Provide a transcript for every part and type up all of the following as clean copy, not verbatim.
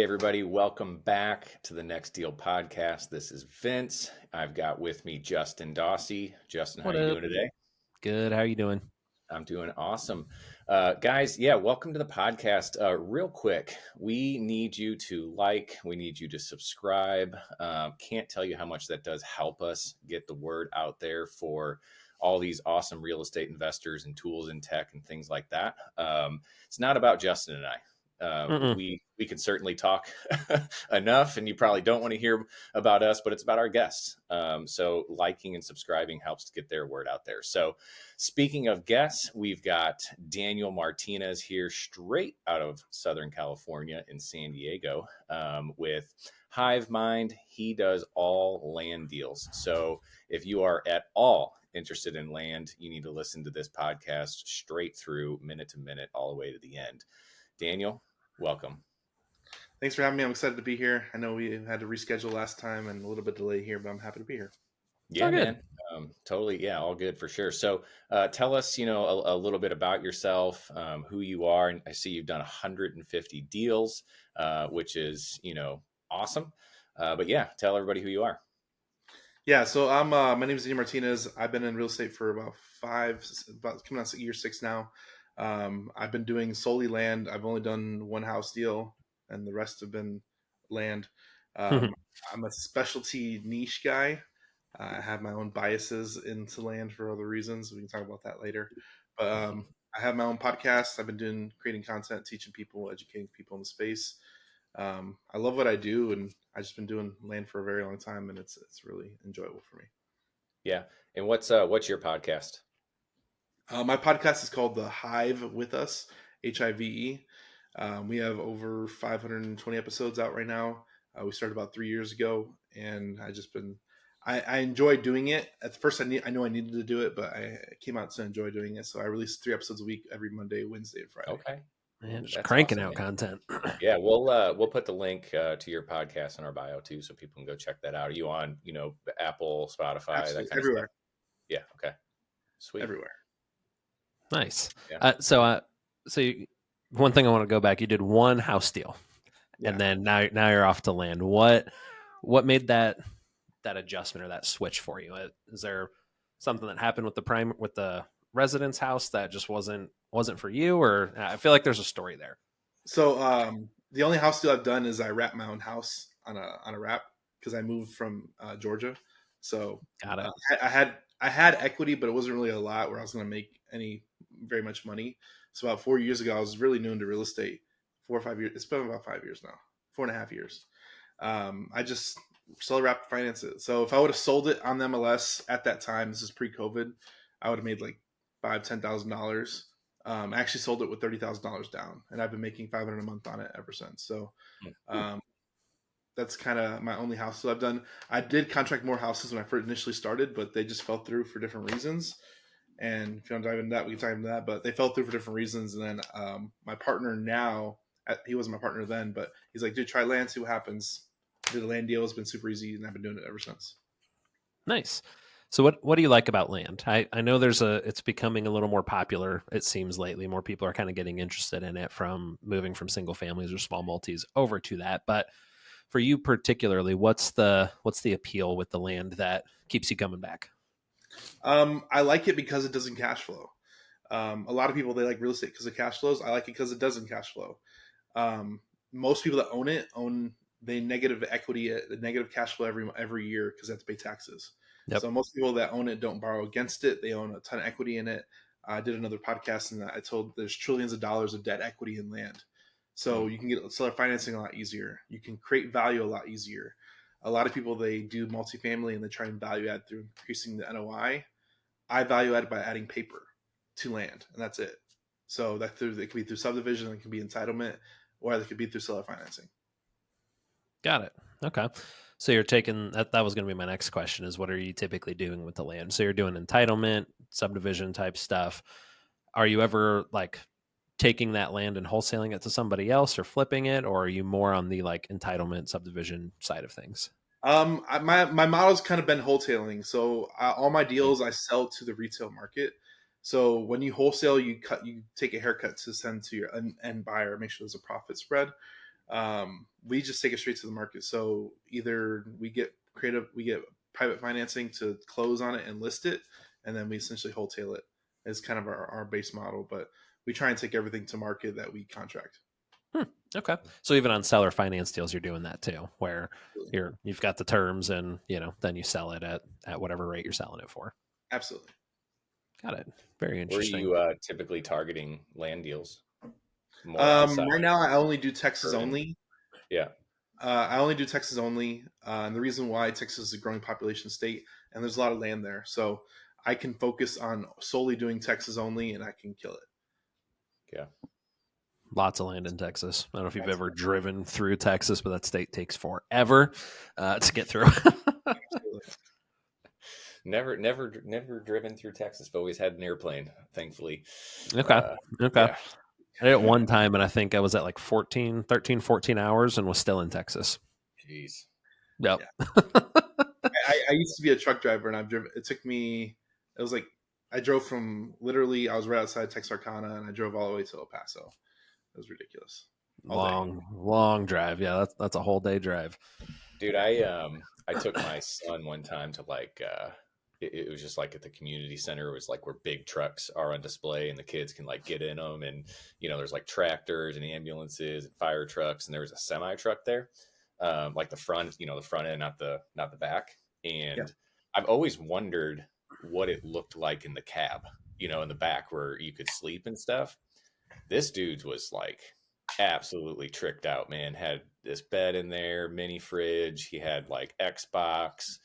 Hey, everybody. Welcome back to the Next Deal podcast. This is Vince. I've got with me Justin Dawsey. Justin, how What are you up? doing today? Good. How are you doing? I'm doing awesome. Guys, welcome to the podcast. Real quick, we need you to we need you to subscribe. Can't tell you how much that does help us get the word out there for all these awesome real estate investors and tools in tech and things like that. It's not about Justin and I. We can certainly talk enough, and you probably don't want to hear about us, but it's about our guests. So liking and subscribing helps to get their word out there. So speaking of guests, we've got Daniel Martinez here, straight out of Southern California in San Diego, with Hive Mind. He does all land deals. So if you are at all interested in land, you need to listen to this podcast straight through, minute to minute, all the way to the end. Daniel, welcome. Thanks for having me. I'm excited to be here. I know we had to reschedule last time and a little bit delay here, but I'm happy to be here. Yeah, man. Totally. Yeah, all good for sure. So tell us, a little bit about yourself, who you are. And I see you've done 150 deals, which is, awesome. But yeah, tell everybody who you are. Yeah, so my name is Daniel Martinez. I've been in real estate for about coming on year 6 now. I've been doing solely land. I've only done one house deal, and the rest have been land. I'm a specialty niche guy. I have my own biases into land for other reasons. We can talk about that later. But I have my own podcast. I've been creating content, teaching people, educating people in the space. I love what I do, and I've just been doing land for a very long time, and it's really enjoyable for me. Yeah. And what's your podcast? My podcast is called The Hive with Us, HIVE. We have over 520 episodes out right now. We started about 3 years ago, and I enjoy doing it. At first, I knew I needed to do it, but I came out to enjoy doing it. So I release 3 episodes a week every Monday, Wednesday, and Friday. Okay. Man, just cranking out content. Yeah, we'll put the link to your podcast in our bio too, so people can go check that out. Are you on, Apple, Spotify, Absolutely. that kind everywhere? Of stuff? Yeah. Okay. Sweet. Everywhere. Nice. Yeah. One thing I want to go back. You did one house deal, and then now you're off to land. What made that adjustment or that switch for you? Is there something that happened with the residence house that just wasn't for you, or I feel like there's a story there. So the only house deal I've done is I wrapped my own house on a wrap because I moved from Georgia. So Got it. I had equity, but it wasn't really a lot where I was going to make very much money. So about 4 years ago, I was really new into real estate. 4 or 5 years. It's been about 5 years now, 4.5 years. I just seller wrap finance it. So if I would have sold it on the MLS at that time, this is pre-COVID, I would have made like $5,000-$10,000. I actually sold it with $30,000 down, and I've been making $500 a month on it ever since. So that's kind of my only house that I've done. I did contract more houses when I first initially started, but they just fell through for different reasons. And if you want to dive into that, we can dive into that. But they fell through for different reasons. And then my partner now, he wasn't my partner then, but he's like, dude, try land, see what happens. Did a land deal. It's been super easy, and I've been doing it ever since. Nice. So what do you like about land? I know it's becoming a little more popular, it seems, lately. More people are kind of getting interested in it, from moving from single families or small multis over to that. But for you particularly, what's the appeal with the land that keeps you coming back? I like it because it doesn't cash flow. A lot of people, they like real estate because of cash flows. I like it because it doesn't cash flow. Most people that own they negative equity, negative cash flow every year because they have to pay taxes. Yep. So most people that own it don't borrow against it. They own a ton of equity in it. I did another podcast and I told there's trillions of dollars of debt equity in land. So you can get seller financing a lot easier. You can create value a lot easier. A lot of people, they do multifamily and they try and value add through increasing the NOI. I value add by adding paper to land, and that's it. So it could be through subdivision, it can be entitlement, or it could be through seller financing. Got it. Okay. So you're taking that was going to be my next question, is what are you typically doing with the land? So you're doing entitlement, subdivision type stuff. Are you ever like taking that land and wholesaling it to somebody else or flipping it, or are you more on the like entitlement subdivision side of things? My model's kind of been wholesaling. So all my deals I sell to the retail market. So when you wholesale, you take a haircut to send to your end buyer, make sure there's a profit spread. We just take it straight to the market. So either we get private financing to close on it and list it, and then we essentially wholesale it as kind of our base model. But we try and take everything to market that we contract. Okay. So even on seller finance deals, you're doing that too, where you've got the terms and, then you sell it at whatever rate you're selling it for. Absolutely. Got it. Very Where are interesting. you typically targeting land deals? More outside, Right now, I only do Texas urban? only. Yeah. I only do Texas only. And the reason why, Texas is a growing population state and there's a lot of land there. So I can focus on solely doing Texas only and I can kill it. Yeah. Lots of land in Texas. I don't know if you've ever driven through Texas, but that state takes forever to get through. Never driven through Texas, but always had an airplane, thankfully. Okay. Yeah. I did it one time, and I think I was at like 14 hours and was still in Texas. Jeez. Yep. Yeah. I used to be a truck driver, and I've driven. It took me. It was like I drove from literally. I was right outside Texarkana, and I drove all the way to El Paso. It was ridiculous. Long drive. Yeah, that's a whole day drive. Dude, I took my son one time to like it was just like at the community center. It was like where big trucks are on display and the kids can like get in them, and there's like tractors and ambulances and fire trucks, and there was a semi truck there, like the front, the front end, not the back. And yeah. I've always wondered what it looked like in the cab, in the back where you could sleep and stuff. This dude was like absolutely tricked out, man. Had this bed in there, mini fridge. He had like Xbox,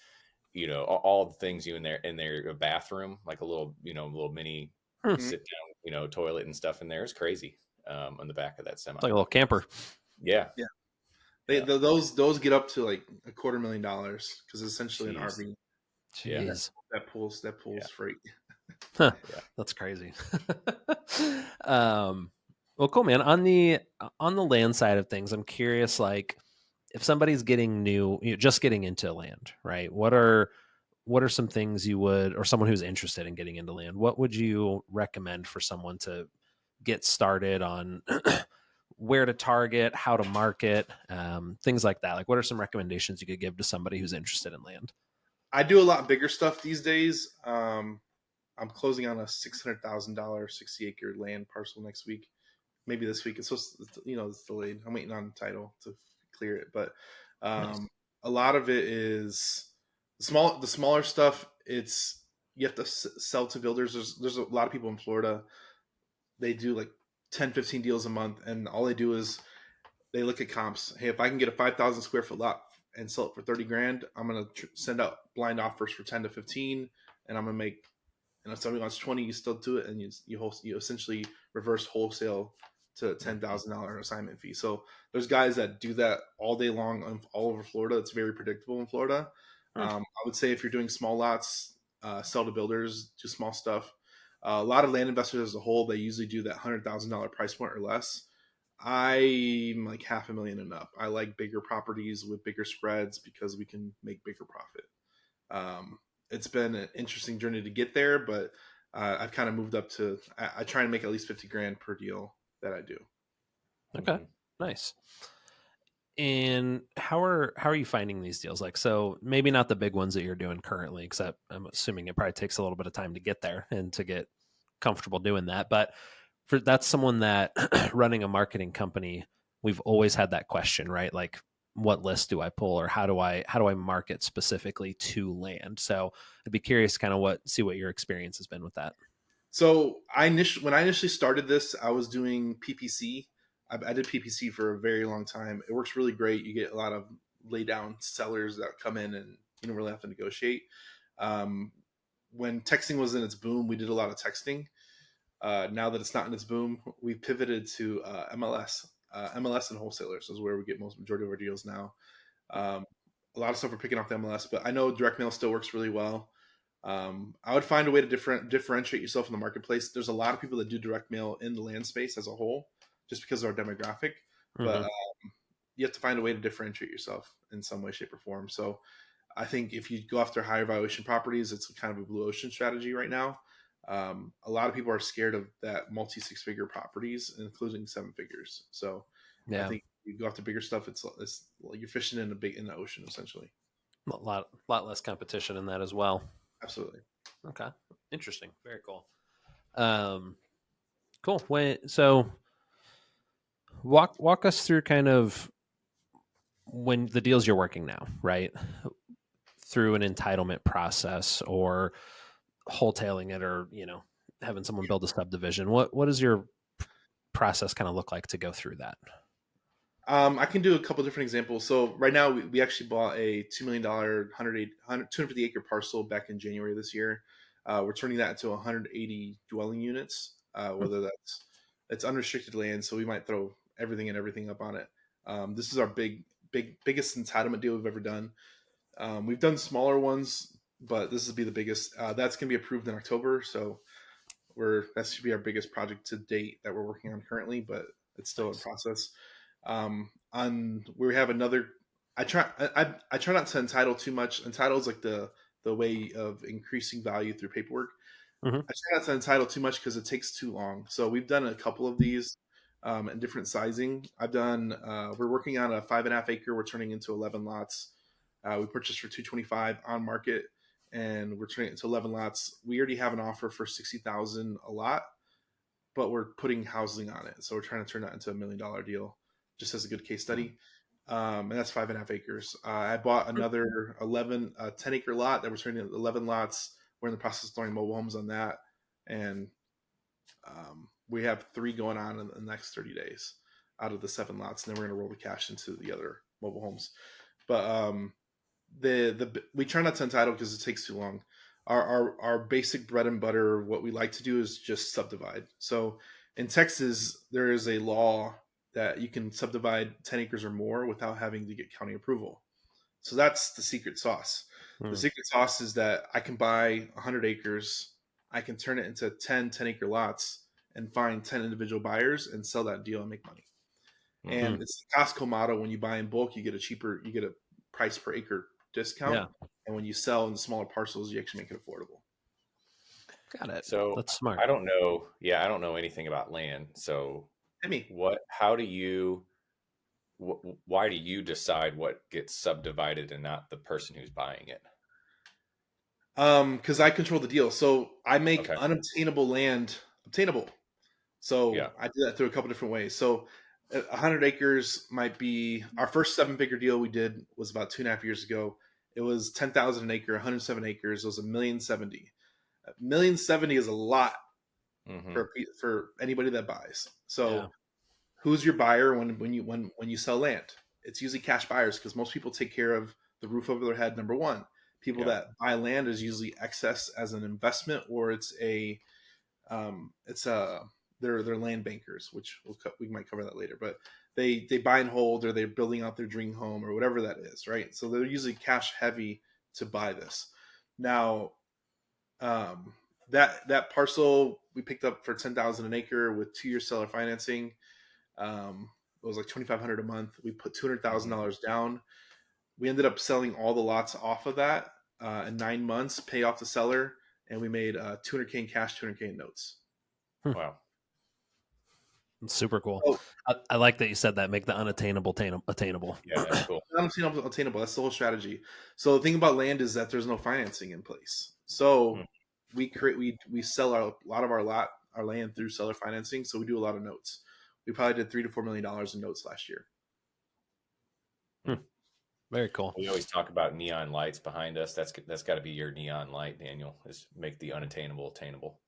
all the things in there, a bathroom, like a little mini sit down, toilet and stuff in there. It's crazy. On the back of that semi, it's like a little camper. Yeah. Those get up to like $250,000 because essentially an RV. Jeez. That pulls freight. Huh. Yeah. That's crazy. Well, cool, man. On the land side of things, I'm curious, like if somebody's getting new, just getting into land, right? What are some things you would, or someone who's interested in getting into land, what would you recommend for someone to get started on? Where to target, how to market, things like that. Like, what are some recommendations you could give to somebody who's interested in land? I do a lot bigger stuff these days. I'm closing on a $600,000 60-acre land parcel next week. Maybe this week. It's supposed to, it's delayed. I'm waiting on the title to clear it, but nice. A lot of it is the smaller stuff. It's you have to sell to builders. There's a lot of people in Florida. They do like 10, 15 deals a month, and all they do is they look at comps. Hey, if I can get a 5,000 square foot lot and sell it for 30 grand, I'm gonna send out blind offers for 10 to 15, and I'm gonna make. And if somebody wants 20, you still do it, and you essentially reverse wholesale to $10,000 assignment fee. So there's guys that do that all day long all over Florida. It's very predictable in Florida. I would say if you're doing small lots, sell to builders, do small stuff. A lot of land investors as a whole, they usually do that $100,000 price point or less. I'm like $500,000 and up. I like bigger properties with bigger spreads because we can make bigger profit. It's been an interesting journey to get there, but I've kind of moved up to, I try and make at least 50 grand per deal that I do. Okay. Nice. And how are you finding these deals? Like, so maybe not the big ones that you're doing currently, because I'm assuming it probably takes a little bit of time to get there and to get comfortable doing that. But that's someone that running a marketing company, we've always had that question, right? Like, what list do I pull, or how do I market specifically to land? So I'd be curious to kind of see what your experience has been with that. So when I initially started this, I was doing PPC. I did PPC for a very long time. It works really great. You get a lot of lay down sellers that come in and you don't really have to negotiate. When texting was in its boom, we did a lot of texting. Now that it's not in its boom, we pivoted to MLS. MLS and wholesalers is where we get majority of our deals now. A lot of stuff we're picking off the MLS, but I know direct mail still works really well. I would find a way to differentiate yourself in the marketplace. There's a lot of people that do direct mail in the land space as a whole, just because of our demographic. But you have to find a way to differentiate yourself in some way, shape, or form. So I think if you go after higher valuation properties, it's kind of a blue ocean strategy right now. A lot of people are scared of that multi 6-figure properties, including 7 figures. So I think you go after bigger stuff, it's like you're fishing in the ocean essentially. A lot less competition in that as well. Absolutely. Okay, interesting. Very cool. Cool. So walk us through kind of when the deals you're working now, right? Through an entitlement process or wholetailing it, or having someone build a subdivision. What does your process kind of look like to go through that? I can do a couple different examples. So right now we actually bought a $2 million 250 acre parcel back in January this year. We're turning that into 180 dwelling units. Whether it's unrestricted land, so we might throw everything up on it. This is our biggest entitlement deal we've ever done. We've done smaller ones, but this will be the biggest. That's going to be approved in October, so that should be our biggest project to date that we're working on currently, but it's still in process. We have another. I try not to entitle too much. Entitle is like the way of increasing value through paperwork. Mm-hmm. I try not to entitle too much because it takes too long. So we've done a couple of these in different sizing. We're working on a 5.5 acre. We're turning into 11 lots. We purchased for $225 on market, and we're turning it into 11 lots. We already have an offer for $60,000 a lot, but we're putting housing on it. So we're trying to turn that into $1 million deal, just as a good case study. And that's 5.5 acres. I bought another 10 acre lot that we're turning into 11 lots. We're in the process of throwing mobile homes on that. And we have 3 going on in the next 30 days out of the 7 lots. And then we're going to roll the cash into the other mobile homes. But we try not to entitle because it takes too long. Our basic bread and butter, what we like to do is just subdivide. So in Texas, there is a law that you can subdivide 10 acres or more without having to get county approval. So that's the secret sauce. The secret sauce is that I can buy 100 acres, I can turn it into 10 acre lots and find 10 individual buyers and sell that deal and make money. Mm-hmm. And it's the Costco model. When you buy in bulk, you get a price per acre discount. Yeah. And when you sell in the smaller parcels, you actually make it affordable. Got it. So that's smart. I don't know anything about land. So why do you decide what gets subdivided and not the person who's buying it? Because I control the deal. So I make unobtainable land obtainable. So I do that through a couple different ways. So 100 acres might be our first 7-figure deal we did was about 2.5 years ago. It was 10,000 an acre, 107 acres. It was $1,070,000. $1,070,000 is a lot for anybody that buys. So who's your buyer when you sell land? It's usually cash buyers because most people take care of the roof over their head. Number one, people that buy land is usually excess as an investment, or they're land bankers, which we might cover that later. But they buy and hold, or they're building out their dream home, or whatever that is, right? So they're usually cash heavy to buy this. Now, that parcel we picked up for $10,000 an acre with 2-year seller financing. It was like $2,500 a month. We put $200,000 down. We ended up selling all the lots off of that in 9 months, pay off the seller, and we made $200K in cash, $200K in notes. Wow. Super cool. Oh, I like that you said that. Make the unattainable attainable. Yeah, that's cool. Unattainable attainable. That's the whole strategy. So the thing about land is that there's no financing in place. So we sell a lot of our land through seller financing. So we do a lot of notes. We probably did $3 to $4 million in notes last year. Very cool. We always talk about neon lights behind us. That's got to be your neon light, Daniel. Is make the unattainable attainable.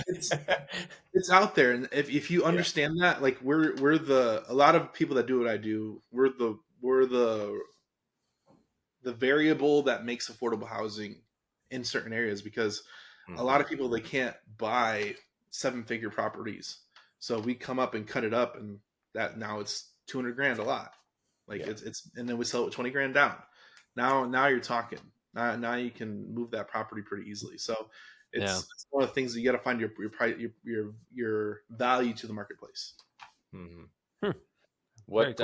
It's out there, and if you understand that, like we're a lot of people that do what I do, we're the variable that makes affordable housing in certain areas, because a lot of people, they can't buy 7-figure properties, so we come up and cut it up, and that now it's $200,000 a lot, like it's and then we sell it $20,000 down. Now you're talking. Now you can move that property pretty easily. So it's one of the things that you got to find your value to the marketplace. Mm-hmm. What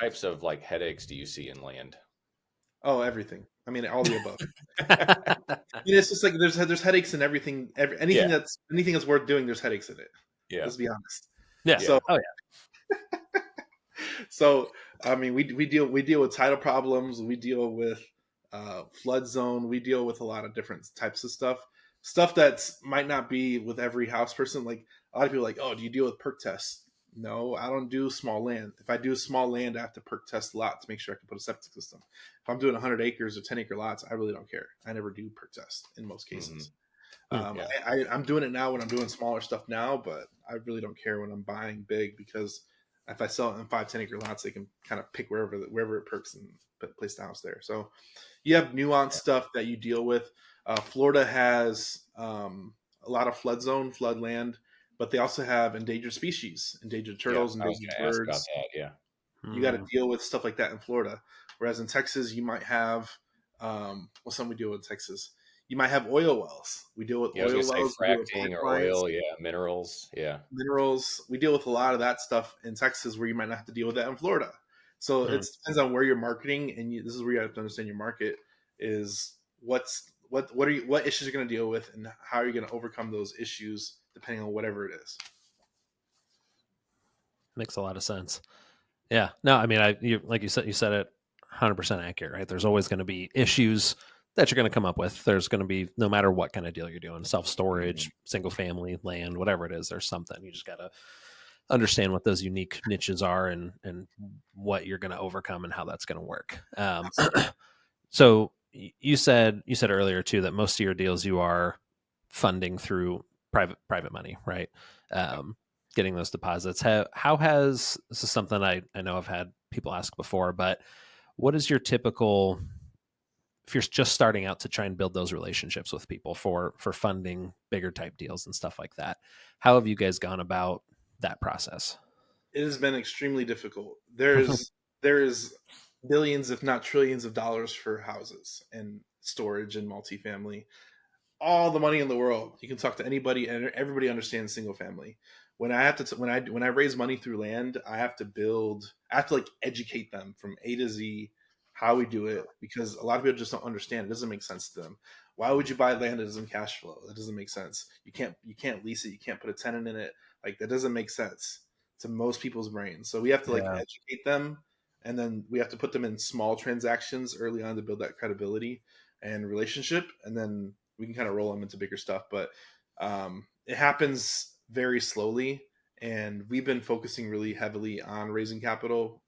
types of like headaches do you see in land? Oh, everything. I mean, all the above. It's just like there's headaches in everything. Anything that's worth doing, there's headaches in it. Yeah. Let's be honest. Yeah. So, So I mean, we deal with title problems. We deal with flood zone. We deal with a lot of different types of stuff that might not be with every house person. Like a lot of people are like, oh, do you deal with perk tests? No, I don't do small land. If I do small land, I have to perk test a lot to make sure I can put a septic system. If I'm doing 100 acres or 10-acre lots, I really don't care. I never do perk test in most cases. Yeah. I'm doing it now when I'm doing smaller stuff now, but I really don't care when I'm buying big, because if I sell it in 5-10 acre lots, they can kind of pick wherever it perks and place the house there. So you have nuanced stuff that you deal with. Florida has a lot of flood land, but they also have endangered species, endangered turtles, I was endangered going to ask about birds. that. Yeah. You got to deal with stuff like that in Florida. Whereas in Texas, you might have, some we deal with in Texas. You might have oil wells. We deal with Yeah, I was going oil to say wells. We deal with fracking or pipelines, oil. Yeah. Minerals. Yeah. minerals. We deal with a lot of that stuff in Texas, where you might not have to deal with that in Florida. So it depends on where you're marketing, and this is where you have to understand your market is what issues you're going to deal with, and how are you going to overcome those issues depending on whatever it is. Makes a lot of sense. Yeah. No, I mean, like you said it 100% accurate, right? There's always going to be issues that you're going to come up with. There's going to be, no matter what kind of deal you're doing, self-storage, single family, land, whatever it is, there's something. You just got to understand what those unique niches are, and what you're going to overcome and how that's going to work. So you said earlier too that most of your deals you are funding through private money, right? Getting those deposits. How has, this is something I know I've had people ask before, but what is your typical, if you're just starting out to try and build those relationships with people for funding bigger type deals and stuff like that? How have you guys gone about that process? It has been extremely difficult. There is billions, if not trillions, of dollars for houses and storage and multifamily. All the money in the world. You can talk to anybody, and everybody understands single family. When I have to, when I raise money through land, I have to build. I have to like educate them from A to Z how we do it, because a lot of people just don't understand. It doesn't make sense to them. Why would you buy land that doesn't cash flow? That doesn't make sense. You can't lease it. You can't put a tenant in it. Like that doesn't make sense to most people's brains. So we have to like Yeah. educate them, and then we have to put them in small transactions early on to build that credibility and relationship, and then we can kind of roll them into bigger stuff. But it happens very slowly, and we've been focusing really heavily on raising capital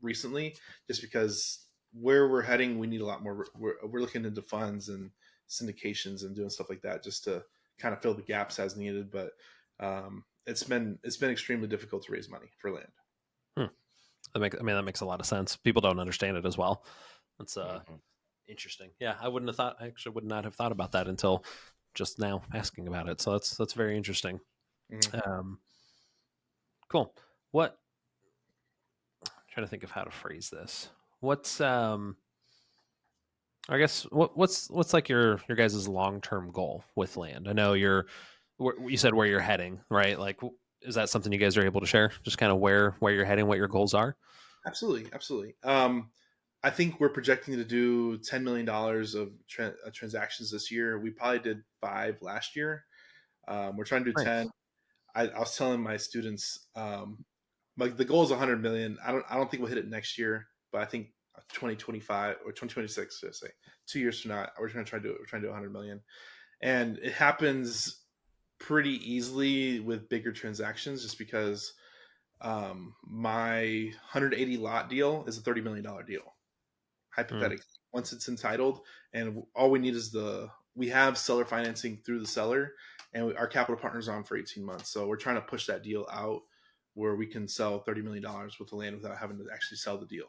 recently, just because where we're heading, we need a lot more. We're looking into funds and syndications and doing stuff like that, just to kind of fill the gaps as needed. But it's been extremely difficult to raise money for land. That makes a lot of sense. People don't understand it as well. That's interesting. Yeah, I actually would not have thought about that until just now asking about it. So that's very interesting. Cool. What, I'm trying to think of how to phrase this. What's I guess what's like your guys' long-term goal with land? I know you said where you're heading, right? Like, is that something you guys are able to share? Just kind of where you're heading, what your goals are? Absolutely. I think we're projecting to do $10 million of transactions this year. We probably did 5 last year. We're trying to do 10. I was telling my students, like the goal is 100 million. I don't think we'll hit it next year, but I think 2025 or 2026, let's say 2 years from now, we're going to try to do it. We're trying to do 100 million, and it happens pretty easily with bigger transactions, just because my 180 lot deal is a $30 million deal, hypothetically, once it's entitled, and all we need is we have seller financing through the seller, and our capital partner's on for 18 months. So we're trying to push that deal out where we can sell $30 million worth of land without having to actually sell the deal.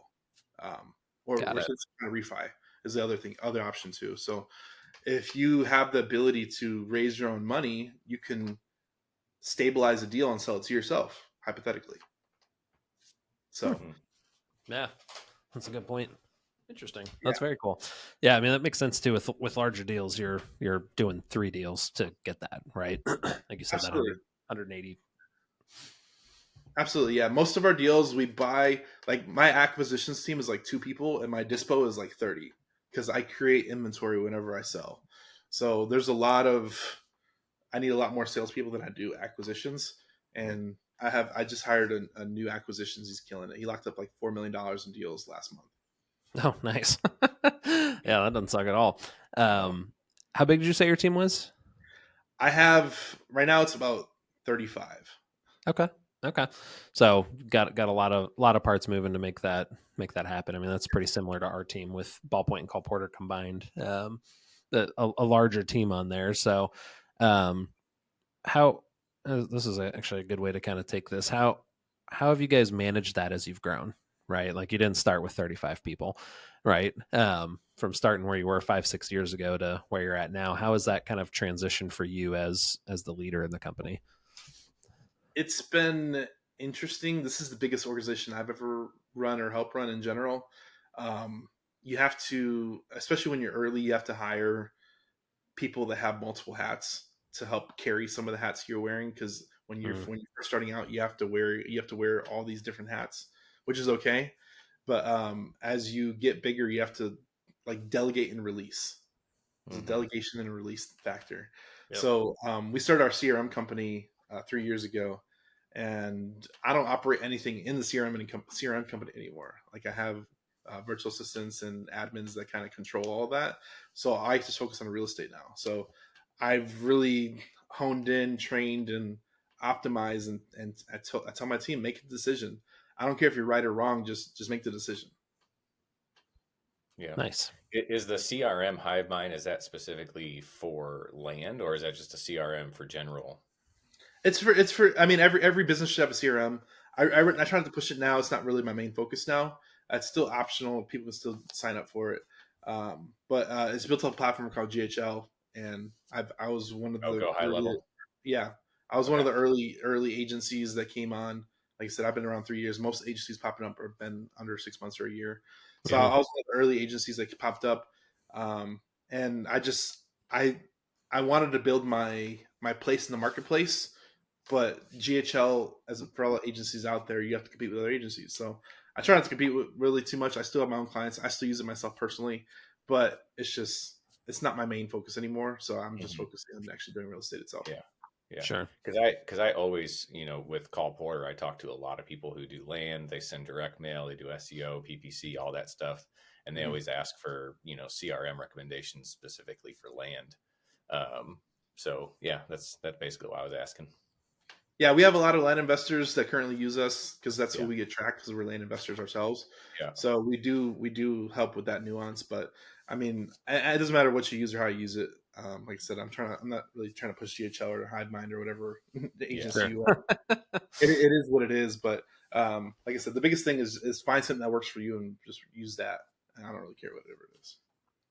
Or kind of refi is the other option too. So if you have the ability to raise your own money, you can stabilize a deal and sell it to yourself, hypothetically. So yeah, that's a good point. Interesting. That's very cool. Yeah, I mean that makes sense too. With larger deals, you're doing 3 deals to get that, right? Like you said, absolutely. that 180. Absolutely, yeah. Most of our deals we buy, like my acquisitions team is like 2 people, and my dispo is like 30, because I create inventory whenever I sell. So I need a lot more salespeople than I do acquisitions, and I just hired a new acquisitions. He's killing it. He locked up like $4 million in deals last month. Oh, nice. Yeah, that doesn't suck at all. No. How big did you say your team was? I have right now it's about 35. Okay. Okay. So got a lot of parts moving to make that happen. I mean, that's pretty similar to our team with Ballpoint and Call Porter combined. A larger team on there. So, um, how this is actually a good way to kind of take this. How have you guys managed that as you've grown? Right, like you didn't start with 35 people, right? From starting where you were 5-6 years ago to where you're at now. How has that kind of transition for you as the leader in the company? It's been interesting. This is the biggest organization I've ever run or helped run in general. You have to, especially when you're early, you have to hire people that have multiple hats to help carry some of the hats you're wearing. Because when you're first starting out, you have to wear all these different hats, which is okay. But as you get bigger, you have to like delegate and release. There's a delegation and a release factor. Yep. So we started our CRM company 3 years ago, and I don't operate anything in the CRM company anymore. Like I have virtual assistants and admins that kind of control all that. So I just focus on real estate now. So I've really honed in, trained, and optimized, and I tell my team, make a decision. I don't care if you're right or wrong. Just make the decision. Yeah. Nice. Is the CRM Hive Mind, is that specifically for land, or is that just a CRM for general? It's for. I mean, every business should have a CRM. I try not to push it now. It's not really my main focus now. It's still optional. People can still sign up for it. But it's built on a platform called GHL, and I was one of the Go high level. Yeah, I was one of the early agencies that came on. Like I said, I've been around 3 years. Most agencies popping up have been under 6 months or a year. So I was one of the early agencies that popped up, and I wanted to build my place in the marketplace. But GHL, as for all the agencies out there, you have to compete with other agencies. So I try not to compete with really too much. I still have my own clients. I still use it myself personally, but it's not my main focus anymore. So I'm just focusing on actually doing real estate itself. Yeah. Yeah. Sure. Because I always, with Call Porter, I talk to a lot of people who do land. They send direct mail, they do SEO, PPC, all that stuff. And they always ask for, CRM recommendations specifically for land. So yeah, that's basically what I was asking. Yeah, we have a lot of land investors that currently use us because that's who Yeah. we get tracked because we're land investors ourselves. Yeah. So we do help with that nuance, but I mean, it doesn't matter what you use or how you use it. Like I said, I'm not really trying to push GHL or Hive Mind or whatever the agency you are. It is what it is, but like I said, the biggest thing is find something that works for you and just use that. And I don't really care whatever it is.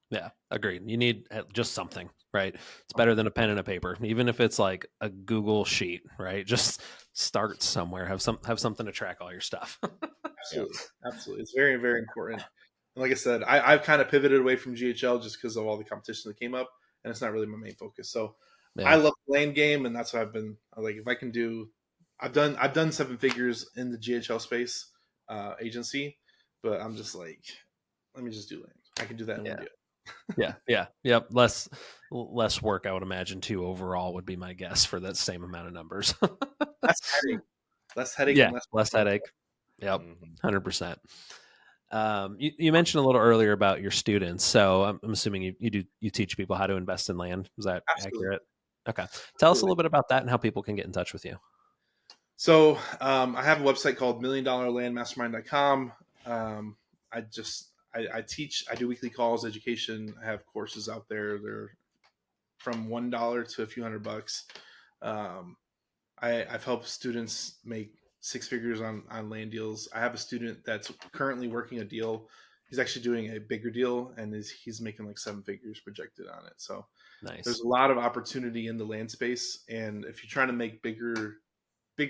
Yeah, agreed. You need just something, right? It's better than a pen and a paper, even if it's like a Google sheet, right? Just start somewhere. Have something to track all your stuff. Absolutely, absolutely. It's very, very important. And like I said, I've kind of pivoted away from GHL just because of all the competition that came up, and it's not really my main focus. So Yeah. I love the lane game, and that's what I've been like. If I can do, I've done 7 figures in the GHL space agency, but I'm just like, let me just do land. I can do that in one deal. Yep. Less work, I would imagine, too. Overall, would be my guess for that same amount of numbers. Less headache. Yeah, And less headache. Yep, 100%. You fun. mentioned a little earlier about your students, so I'm assuming you teach people how to invest in land. Is that Absolutely. accurate? Okay, tell us a little bit about that and how people can get in touch with you. So I have a website called milliondollarlandmastermind.com. I teach, I do weekly calls, education. I have courses out there. They're from $1 to a few $100. I've helped students make 6 figures on land deals. I have a student that's currently working a deal. He's actually doing a bigger deal, and he's making like 7 figures projected on it. So Nice. there's a lot of opportunity in the land space. And if you're trying to make bigger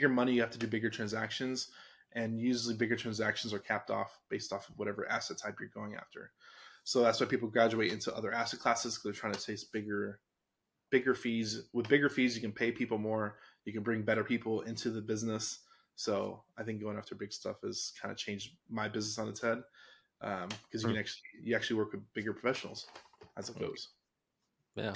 money, you have to do bigger transactions, and usually bigger transactions are capped off based off of whatever asset type you're going after. So that's why people graduate into other asset classes, because they're trying to chase bigger fees. With bigger fees, you can pay people more, you can bring better people into the business. So I think going after big stuff has kind of changed my business on its head, because you actually work with bigger professionals as it goes. Yeah.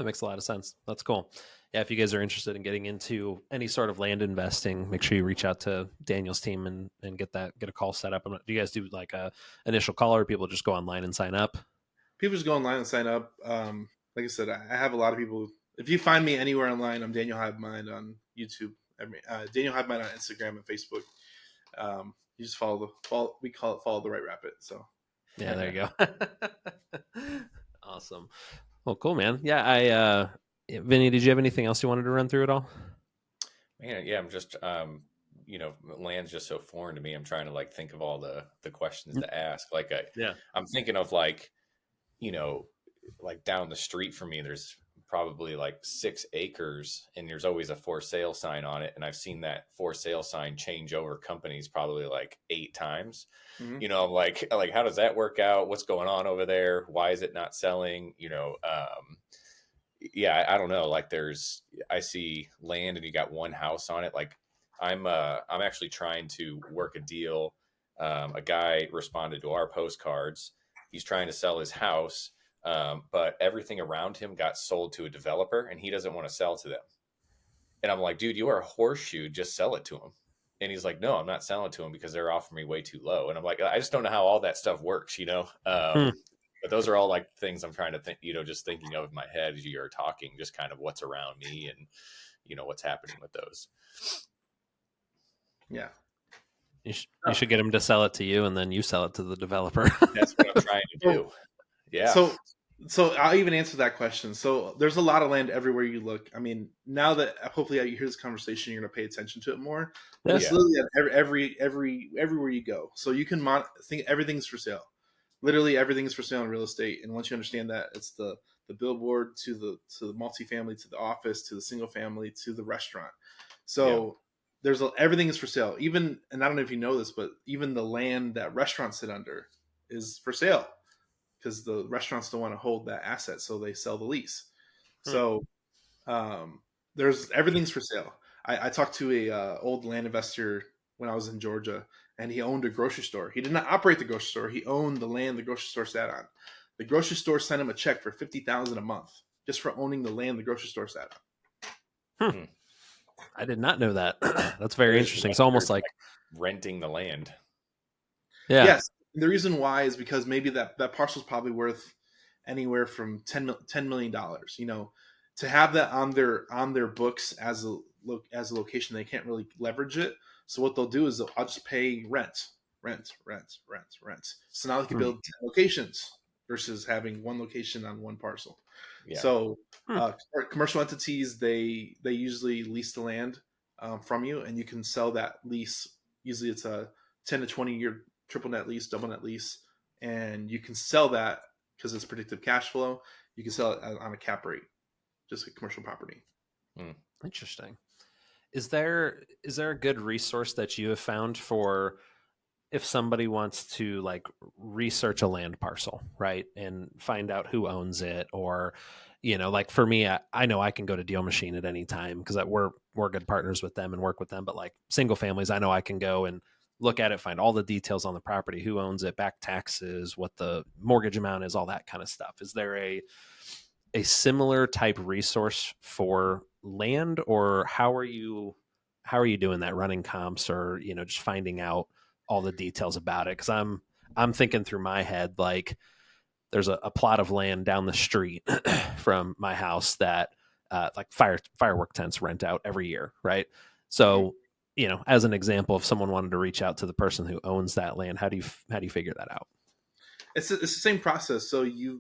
That makes a lot of sense. That's cool. Yeah, if you guys are interested in getting into any sort of land investing, make sure you reach out to Daniel's team and get a call set up. Do you guys do like a initial call, or people just go online and sign up? People just go online and sign up. Like I said, I have a lot of people. If you find me anywhere online, I'm Daniel Hive Mind on YouTube. Daniel Hive Mind on Instagram and Facebook. You just we call it follow the right rabbit. So Yeah, there you go. Awesome. Well, cool, man. Yeah, Vinny, did you have anything else you wanted to run through at all? Man, yeah, I'm just land's just so foreign to me. I'm trying to like think of all the questions to ask. Like I'm thinking of like, like down the street from me, there's probably like 6 acres and there's always a for sale sign on it. And I've seen that for sale sign change over companies probably like 8 times. Mhm. I'm like, how does that work out? What's going on over there? Why is it not selling? Yeah, I don't know. Like I see land and you got one house on it. Like I'm actually trying to work a deal. A guy responded to our postcards. He's trying to sell his house, but everything around him got sold to a developer and he doesn't want to sell to them. And I'm like, dude, you are a horseshoe. Just sell it to him. And he's like, no, I'm not selling to him because they're offering me way too low. And I'm like, I just don't know how all that stuff works, But those are all like things I'm trying to think, just thinking of in my head as you're talking, just kind of what's around me and, what's happening with those. Yeah. You should get him to sell it to you and then you sell it to the developer. That's what I'm trying to do. Yeah. So I'll even answer that question. So there's a lot of land everywhere you look. I mean, now that hopefully you hear this conversation, you're going to pay attention to it more. But it's literally at everywhere you go. So you can think everything's for sale. Literally everything is for sale in real estate. And once you understand that, it's the billboard to the multifamily, to the office, to the single family, to the restaurant. So everything is for sale. Even, and I don't know if you know this, but even the land that restaurants sit under is for sale because the restaurants don't want to hold that asset, so they sell the lease. So everything's for sale. I talked to a old land investor when I was in Georgia, and he owned a grocery store. He did not operate the grocery store. He owned the land the grocery store sat on. The grocery store sent him a check for $50,000 a month just for owning the land the grocery store sat on. I did not know that. That's very interesting. It's almost like renting the land. Yeah. Yes. The reason why is because maybe that parcel is probably worth anywhere from $10 million. To have that on their books as a location, they can't really leverage it. So what they'll do is I'll just pay rent. So now they can build 10 locations versus having one location on one parcel. Yeah. So commercial entities, they usually lease the land from you, and you can sell that lease. Usually it's a 10 to 20 year triple net lease, double net lease, and you can sell that because it's predictive cash flow. You can sell it on a cap rate, just a commercial property. Interesting. Is there a good resource that you have found for if somebody wants to like research a land parcel, right, and find out who owns it, or like for me, I know I can go to Deal Machine at any time because we're good partners with them and work with them. But like single families, I know I can go and look at it, find all the details on the property, who owns it, back taxes, what the mortgage amount is, all that kind of stuff. Is there a similar type resource for land, or how are you doing that, running comps, or just finding out all the details about it? Because I'm thinking through my head, like there's a plot of land down the street from my house that like firework tents rent out every year, right? So as an example, if someone wanted to reach out to the person who owns that land, how do you figure that out? It's the same process. So we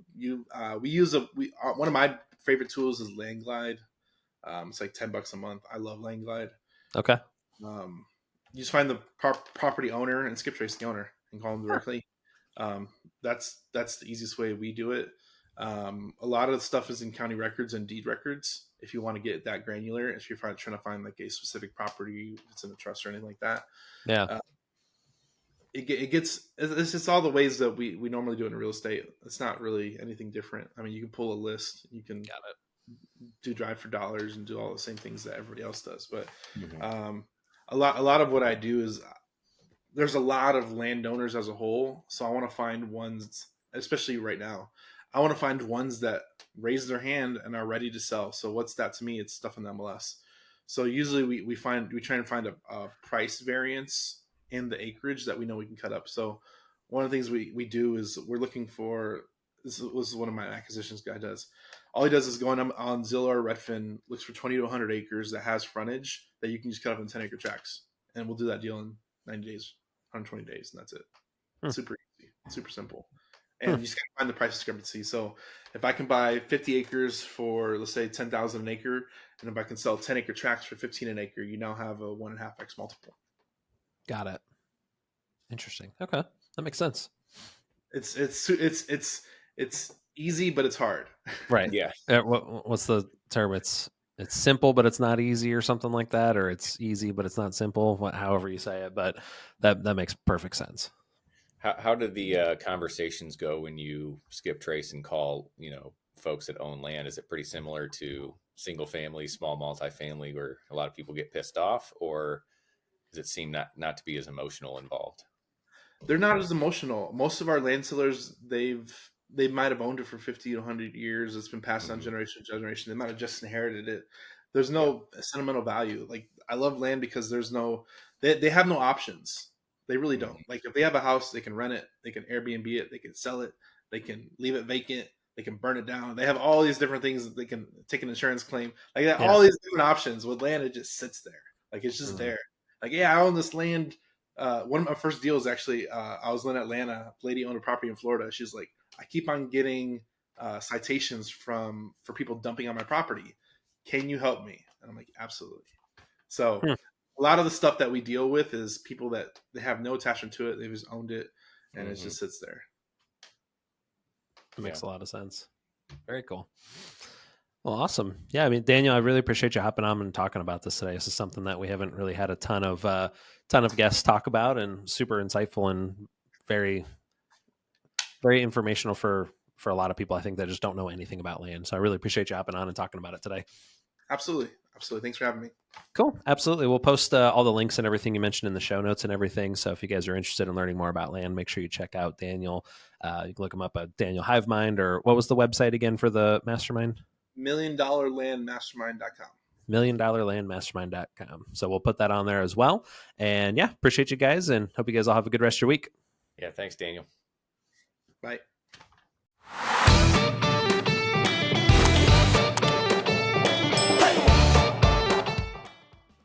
use one of my favorite tools is Landglide. It's like $10 a month. I love Landglide. Okay. You just find the property owner and skip trace the owner and call them directly. That's the easiest way we do it. A lot of the stuff is in county records and deed records. If you want to get that granular, if you're trying to find like a specific property, if it's in a trust or anything like that. Yeah. It's all the ways that we normally do it in real estate. It's not really anything different. I mean, you can pull a list, you can do drive for dollars and do all the same things that everybody else does. But a lot of what I do is there's a lot of landowners as a whole. So I want to find ones, especially right now. I want to find ones that raise their hand and are ready to sell. So what's that to me? It's stuff in the MLS. So usually we try and find a price variance in the acreage that we know we can cut up. So one of the things we do is we're looking for, this is one of my acquisitions guy does. All he does is go on Zillow or Redfin, looks for 20 to 100 acres that has frontage that you can just cut up in 10-acre tracts. And we'll do that deal in 90 days, 120 days, and that's it. Super easy, super simple. And you just gotta find the price discrepancy. So if I can buy 50 acres for, let's say, 10,000 an acre, and if I can sell 10-acre tracts for 15 an acre, you now have a 1.5x multiple. Got it. Interesting. Okay, that makes sense. It's easy, but it's hard. Right. Yeah. What's the term? It's simple, but it's not easy, or something like that, or it's easy, but it's not simple. However you say it, but that makes perfect sense. How did the conversations go when you skip trace and call, folks that own land? Is it pretty similar to single family, small multifamily, where a lot of people get pissed off, or does it seem not to be as emotional involved? They're not as emotional. Most of our land sellers, they might have owned it for 50 to 100 years. It's been passed down generation to generation. They might have just inherited it. There's no sentimental value. Like, I love land because they have no options. They really don't. Like, if they have a house, they can rent it, they can Airbnb it, they can sell it, they can leave it vacant, they can burn it down. They have all these different things that they can take an insurance claim. Like, all these different options. With land, it just sits there. Like, it's just there. Like, yeah, I own this land. One of my first deals, actually, I was in Atlanta. A lady owned a property in Florida. She's like, I keep on getting citations for people dumping on my property. Can you help me? And I'm like, absolutely. So a lot of the stuff that we deal with is people that they have no attachment to it. They've just owned it, and it just sits there. That makes a lot of sense. Very cool. Well, awesome. Yeah, I mean, Daniel, I really appreciate you hopping on and talking about this today. This is something that we haven't really had a ton of guests talk about, and super insightful and very, very informational for a lot of people, I think, that just don't know anything about land. So I really appreciate you hopping on and talking about it today. Absolutely. Thanks for having me. Cool. Absolutely. We'll post all the links and everything you mentioned in the show notes and everything. So if you guys are interested in learning more about land, make sure you check out Daniel. You can look him up at Daniel Hivemind, or what was the website again for the mastermind? $1,000,000landmastermind.com. $1,000,000landmastermind.com. So we'll put that on there as well. And yeah, appreciate you guys, and hope you guys all have a good rest of your week. Yeah. Thanks, Daniel. Bye.